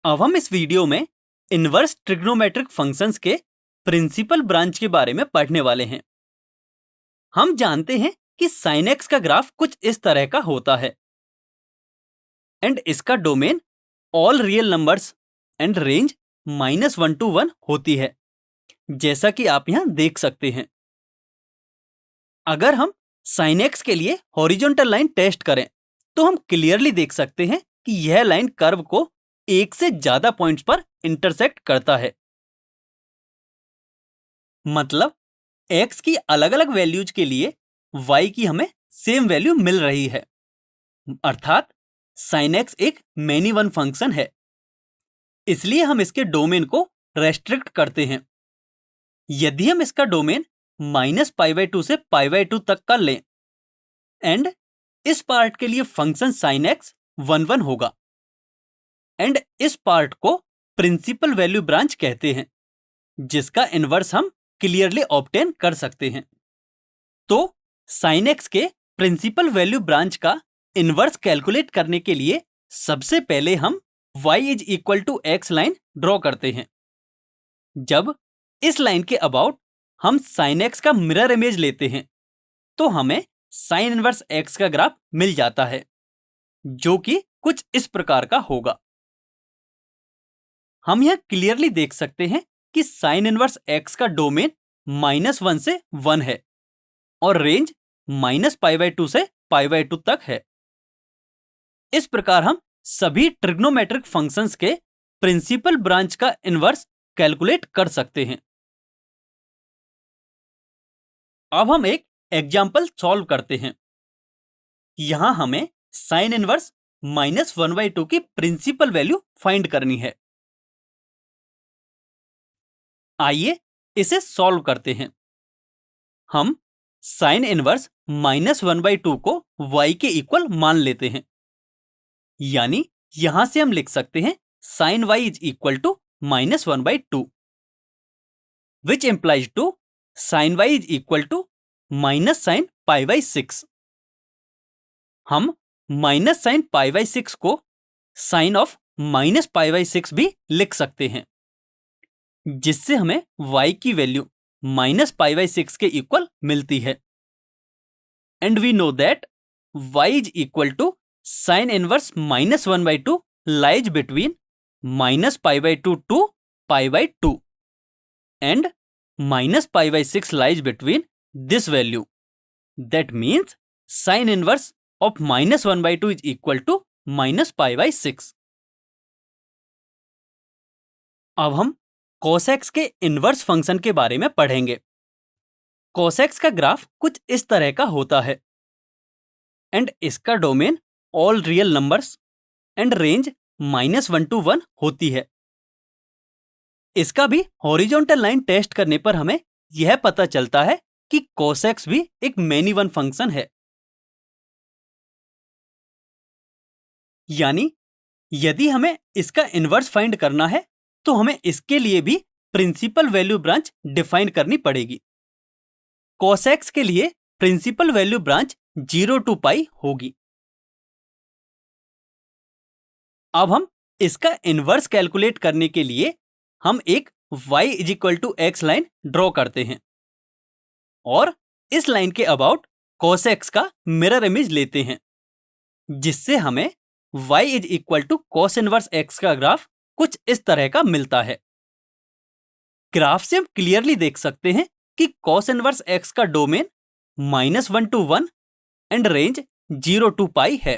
अब हम इस वीडियो में इनवर्स ट्रिग्नोमेट्रिक फंक्शंस के प्रिंसिपल ब्रांच के बारे में पढ़ने वाले हैं। हम जानते हैं कि sin x का ग्राफ कुछ इस तरह का होता है एंड इसका domain all real numbers and range -1 to 1 होती है, जैसा कि आप यहां देख सकते हैं। अगर हम sin x के लिए हॉरिजॉन्टल लाइन टेस्ट करें तो हम क्लियरली देख सकते हैं कि यह लाइन कर्व को एक से ज्यादा पॉइंट्स पर इंटरसेक्ट करता है। मतलब x की अलग अलग वैल्यूज के लिए y की हमें सेम वैल्यू मिल रही है, अर्थात sin x एक मैनी वन फंक्शन है। इसलिए हम इसके डोमेन को रेस्ट्रिक्ट करते हैं। यदि हम इसका डोमेन -π/2 से π/2 तक कर लें एंड इस पार्ट के लिए फंक्शन sin x 1 होगा एंड इस पार्ट को प्रिंसिपल वैल्यू ब्रांच कहते हैं, जिसका इनवर्स हम क्लियरली ऑब्टेन कर सकते हैं। तो sin x के प्रिंसिपल वैल्यू ब्रांच का इनवर्स कैलकुलेट करने के लिए सबसे पहले हम y = x लाइन ड्रॉ करते हैं। जब इस लाइन के अबाउट हम sin x का मिरर इमेज लेते हैं तो हमें sin इनवर्स x का ग्राफ मिल जाता है, जो कि कुछ इस प्रकार का होगा। हम यह क्लियरली देख सकते हैं कि sin इनवर्स x का डोमेन -1 से 1 है और रेंज -π/2 से π/2 तक है। इस प्रकार हम सभी ट्रिग्नोमेट्रिक फंक्शंस के प्रिंसिपल ब्रांच का इनवर्स कैलकुलेट कर सकते हैं। अब हम एक एग्जाम्पल सॉल्व करते हैं। यहां हमें sin इनवर्स -1/2 की प्रिंसिपल वैल्यू फाइंड करनी है। आइए इसे सॉल्व करते हैं। हम sin इनवर्स -1/2 को y के इक्वल मान लेते हैं, यानी यहां से हम लिख सकते हैं sin y = -1/2, which implies to sin y = -sin π/6। हम -sin π/6 को sin ऑफ -π/6 भी लिख सकते हैं, जिससे हमें y की वैल्यू -π/6 के इक्वल मिलती है। And we know that y = sin inverse -1/2 lies between -π/2 to π/2 and -π/6 lies between this value. That means sin inverse of -1/2 is equal to -π/6. अब हम cos x के इनवर्स फंक्शन के बारे में पढ़ेंगे। cos x का ग्राफ कुछ इस तरह का होता है एंड इसका domain all real numbers and range -1 to 1 होती है। इसका भी हॉरिजॉन्टल लाइन टेस्ट करने पर हमें यह पता चलता है कि cos x भी एक मैनी वन फंक्शन है। यानी यदि हमें इसका इनवर्स फाइंड करना है तो हमें इसके लिए भी प्रिंसिपल वैल्यू ब्रांच डिफाइन करनी पड़ेगी। cos x के लिए प्रिंसिपल वैल्यू ब्रांच 0 to π होगी। अब हम इसका इनवर्स कैलकुलेट करने के लिए हम एक y = x लाइन ड्रॉ करते हैं और इस लाइन के अबाउट cos x का मिरर इमेज लेते हैं, जिससे हमें y = cos इनवर्स x का ग्राफ कुछ इस तरह का मिलता है। ग्राफ से हम क्लियरली देख सकते हैं कि cos इनवर्स x का domain -1 to 1 and range 0 to π है।